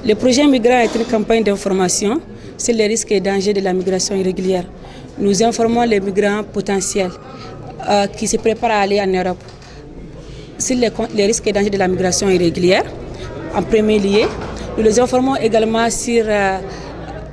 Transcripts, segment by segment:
Le projet Migrant est une campagne d'information sur les risques et dangers de la migration irrégulière. Nous informons les migrants potentiels qui se préparent à aller en Europe sur les risques et dangers de la migration irrégulière. En premier lieu, nous les informons également sur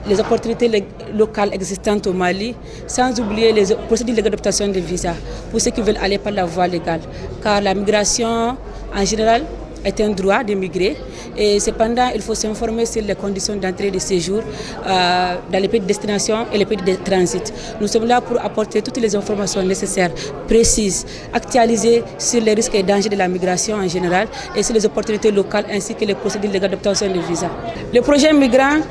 les opportunités locales existantes au Mali, sans oublier les procédures d'adaptation de visa pour ceux qui veulent aller par la voie légale. Car la migration, en général, est un droit de migrer et cependant il faut s'informer sur les conditions d'entrée et de séjour dans les pays de destination et les pays de transit. Nous sommes là pour apporter toutes les informations nécessaires, précises, actualisées sur les risques et dangers de la migration en général et sur les opportunités locales ainsi que les procédures d'adaptation de visa. Le projet Migrant,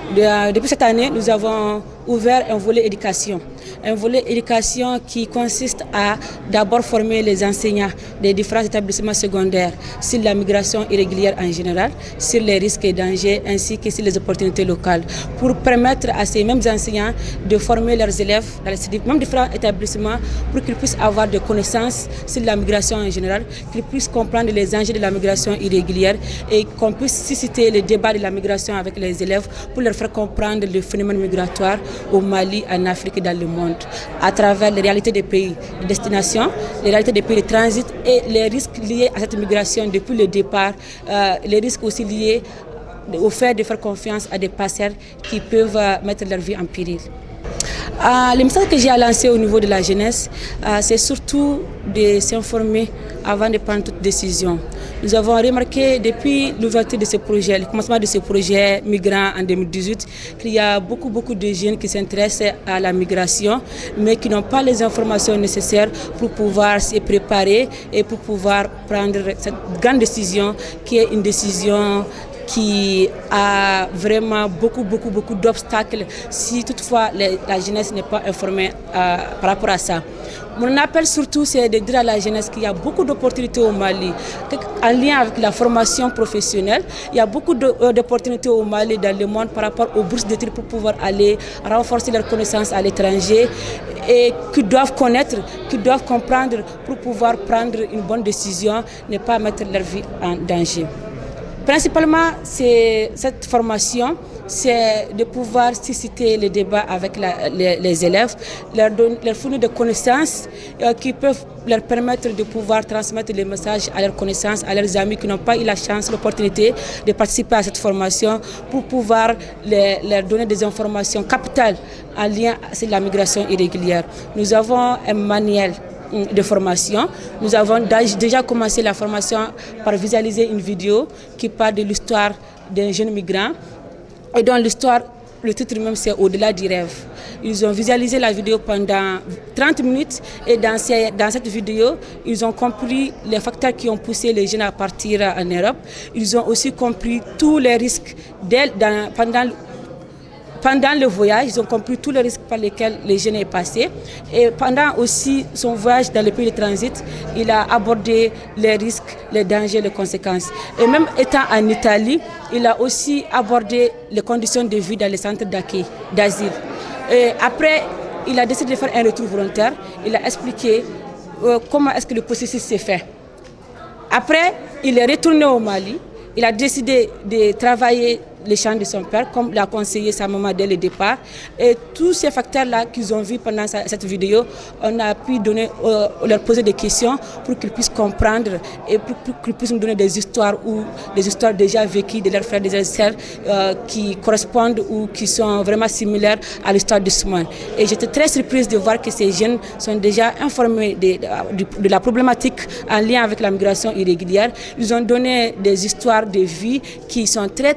depuis cette année, nous avons ouvert un volet éducation. Un volet éducation qui consiste à d'abord former les enseignants des différents établissements secondaires sur la migration irrégulière en général, sur les risques et dangers ainsi que sur les opportunités locales, pour permettre à ces mêmes enseignants de former leurs élèves dans les mêmes différents établissements pour qu'ils puissent avoir des connaissances sur la migration en général, qu'ils puissent comprendre les enjeux de la migration irrégulière et qu'on puisse susciter le débat de la migration avec les élèves pour leur faire comprendre le phénomène migratoire au Mali, en Afrique et dans le monde, à travers les réalités des pays de destination, les réalités des pays de transit et les risques liés à cette migration depuis le départ, les risques aussi liés au fait de faire confiance à des passeurs qui peuvent mettre leur vie en péril. Le message que j'ai à lancer au niveau de la jeunesse, c'est surtout de s'informer avant de prendre toute décision. Nous avons remarqué depuis l'ouverture de ce projet, le commencement de ce projet Migrant en 2018, qu'il y a beaucoup de jeunes qui s'intéressent à la migration, mais qui n'ont pas les informations nécessaires pour pouvoir se préparer et pour pouvoir prendre cette grande décision qui est une décision qui a vraiment beaucoup d'obstacles si toutefois la jeunesse n'est pas informée par rapport à ça. Mon appel surtout, c'est de dire à la jeunesse qu'il y a beaucoup d'opportunités au Mali, en lien avec la formation professionnelle. Il y a beaucoup d'opportunités au Mali dans le monde par rapport aux bourses d'études pour pouvoir aller renforcer leurs connaissances à l'étranger et qu'ils doivent connaître, qu'ils doivent comprendre pour pouvoir prendre une bonne décision, ne pas mettre leur vie en danger. Principalement, cette formation, c'est de pouvoir susciter le débat avec les élèves, leur fournir des connaissances qui peuvent leur permettre de pouvoir transmettre les messages à leurs connaissances, à leurs amis qui n'ont pas eu la chance, l'opportunité de participer à cette formation pour pouvoir leur donner des informations capitales en lien avec la migration irrégulière. Nous avons un manuel de formation. Nous avons déjà commencé la formation par visualiser une vidéo qui parle de l'histoire d'un jeune migrant et dont l'histoire, le titre même c'est Au-delà du rêve. Ils ont visualisé la vidéo pendant 30 minutes et dans cette vidéo, ils ont compris les facteurs qui ont poussé les jeunes à partir en Europe. Ils ont aussi compris tous les risques pendant le voyage, ils ont compris tous les risques par lesquels les jeunes sont passés. Et pendant aussi son voyage dans le pays de transit, il a abordé les risques, les dangers, les conséquences. Et même étant en Italie, il a aussi abordé les conditions de vie dans les centres d'accueil, d'asile. Et après, il a décidé de faire un retour volontaire. Il a expliqué comment est-ce que le processus s'est fait. Après, il est retourné au Mali. Il a décidé de travailler les champs de son père, comme l'a conseillé sa maman dès le départ. Et tous ces facteurs-là qu'ils ont vus pendant cette vidéo, on a pu leur poser des questions pour qu'ils puissent comprendre et pour qu'ils puissent nous donner des histoires ou des histoires déjà vécues de leurs frères et des sœurs qui correspondent ou qui sont vraiment similaires à l'histoire d'Ousmane. Et j'étais très surprise de voir que ces jeunes sont déjà informés de la problématique en lien avec la migration irrégulière. Ils ont donné des histoires de vie qui sont très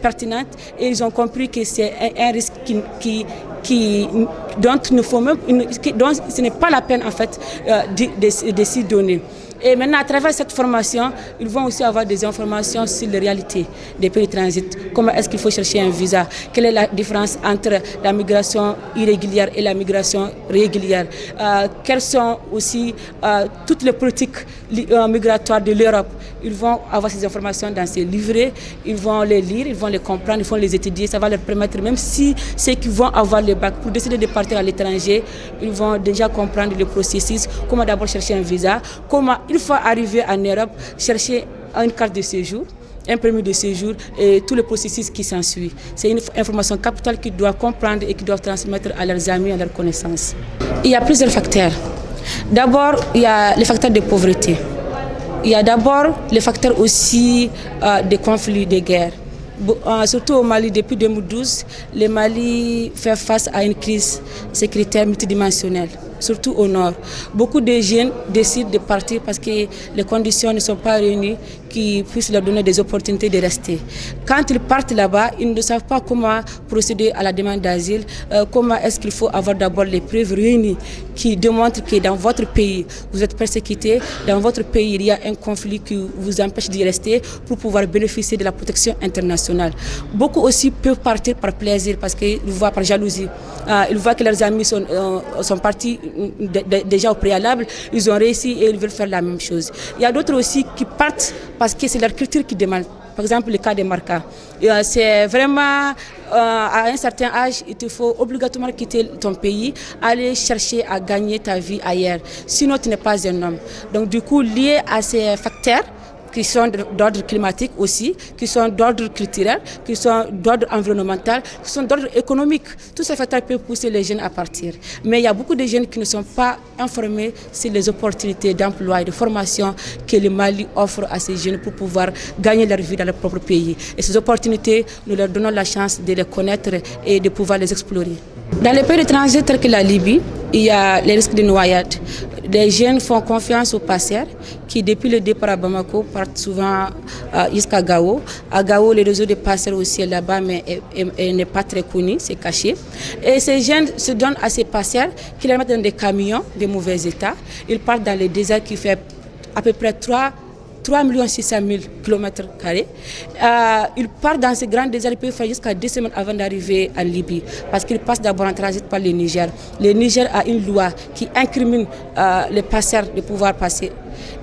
pertinentes et ils ont compris que c'est un risque dont ce n'est pas la peine en fait de s'y donner. Et maintenant, à travers cette formation, ils vont aussi avoir des informations sur les réalités des pays de transit. Comment est-ce qu'il faut chercher un visa? Quelle est la différence entre la migration irrégulière et la migration régulière? Quelles sont aussi toutes les politiques migratoires de l'Europe? Ils vont avoir ces informations dans ces livrets, ils vont les lire, ils vont les comprendre, ils vont les étudier. Ça va leur permettre, même si ceux qui vont avoir le bac, pour décider de partir à l'étranger, ils vont déjà comprendre le processus, comment d'abord chercher un visa, comment, une fois arrivé en Europe, chercher une carte de séjour, un permis de séjour et tout le processus qui s'ensuit. C'est une information capitale qu'ils doivent comprendre et qu'ils doivent transmettre à leurs amis, à leurs connaissances. Il y a plusieurs facteurs. D'abord, il y a les facteurs de pauvreté. Il y a d'abord les facteurs aussi des conflits, des guerres. Surtout au Mali, depuis 2012, le Mali fait face à une crise sécuritaire multidimensionnelle, surtout au nord. Beaucoup de jeunes décident de partir parce que les conditions ne sont pas réunies qui puissent leur donner des opportunités de rester. Quand ils partent là-bas, ils ne savent pas comment procéder à la demande d'asile, comment est-ce qu'il faut avoir d'abord les preuves réunies qui démontrent que dans votre pays, vous êtes persécuté, dans votre pays, il y a un conflit qui vous empêche d'y rester pour pouvoir bénéficier de la protection internationale. Beaucoup aussi peuvent partir par plaisir parce qu'ils voient par jalousie. Ils voient que leurs amis sont partis déjà au préalable, ils ont réussi et ils veulent faire la même chose. Il y a d'autres aussi qui partent parce que c'est leur culture qui demande. Par exemple, le cas des Marcas. C'est vraiment, à un certain âge, il te faut obligatoirement quitter ton pays, aller chercher à gagner ta vie ailleurs. Sinon, tu n'es pas un homme. Donc, du coup, lié à ces facteurs, qui sont d'ordre climatique aussi, qui sont d'ordre culturel, qui sont d'ordre environnemental, qui sont d'ordre économique. Tous ces facteurs peuvent pousser les jeunes à partir. Mais il y a beaucoup de jeunes qui ne sont pas informés sur les opportunités d'emploi et de formation que le Mali offre à ces jeunes pour pouvoir gagner leur vie dans leur propre pays. Et ces opportunités, nous leur donnons la chance de les connaître et de pouvoir les explorer. Dans les pays étrangers tels que la Libye, il y a les risques de noyade. Les jeunes font confiance aux passeurs qui, depuis le départ à Bamako, partent souvent jusqu'à Gao. À Gao, le réseau de passeurs aussi est là-bas, mais n'est pas très connu, c'est caché. Et ces jeunes se donnent à ces passeurs qui les mettent dans des camions de mauvais état. Ils partent dans le désert qui fait à peu près 3 600 000 km². Ils partent dans ce grand désert, ils peuvent faire jusqu'à 2 semaines avant d'arriver en Libye, parce qu'ils passent d'abord en transit par le Niger. Le Niger a une loi qui incrimine les passeurs de pouvoir passer.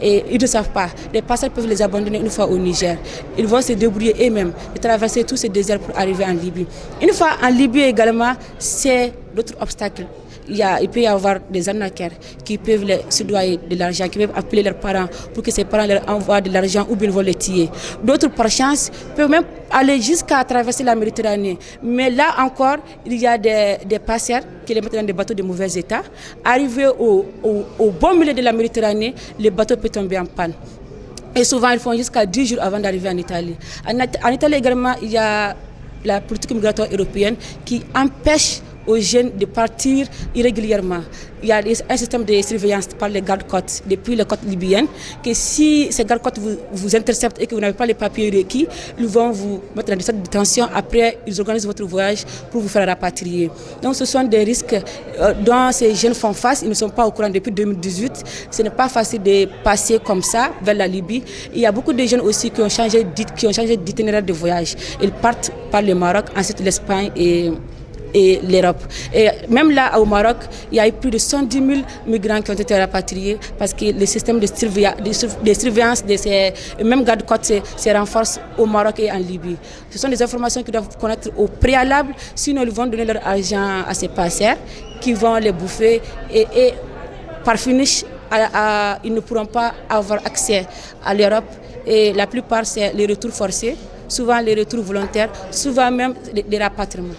Et ils ne savent pas. Les passeurs peuvent les abandonner une fois au Niger. Ils vont se débrouiller eux-mêmes de traverser tous ces déserts pour arriver en Libye. Une fois en Libye également, c'est d'autres obstacles. Il peut y avoir des arnaqueurs qui peuvent les soudoyer de l'argent, qui peuvent appeler leurs parents pour que ces parents leur envoient de l'argent ou bien vont les tuer. D'autres, par chance, peuvent même aller jusqu'à traverser la Méditerranée. Mais là encore, il y a des passeurs qui les mettent dans des bateaux de mauvais état. Arrivés au bon milieu de la Méditerranée, le bateau peut tomber en panne. Et souvent, ils font jusqu'à 10 jours avant d'arriver en Italie. En Italie également, il y a la politique migratoire européenne qui empêche aux jeunes de partir irrégulièrement. Il y a un système de surveillance par les gardes-côtes depuis les côtes libyennes, que si ces gardes-côtes vous interceptent et que vous n'avez pas les papiers requis, ils vont vous mettre dans des centres de détention. Après, ils organisent votre voyage pour vous faire rapatrier. Donc ce sont des risques dont ces jeunes font face. Ils ne sont pas au courant depuis 2018. Ce n'est pas facile de passer comme ça vers la Libye. Il y a beaucoup de jeunes aussi qui ont changé d'itinéraire de voyage. Ils partent par le Maroc, ensuite l'Espagne et l'Europe. Et même là, au Maroc, il y a eu plus de 110 000 migrants qui ont été rapatriés parce que le système de surveillance de ces mêmes gardes-côtes se renforce au Maroc et en Libye. Ce sont des informations qu'ils doivent connaître au préalable, sinon ils vont donner leur argent à ces passeurs qui vont les bouffer et par finish, ils ne pourront pas avoir accès à l'Europe. Et la plupart, c'est les retours forcés, souvent les retours volontaires, souvent même les rapatriements.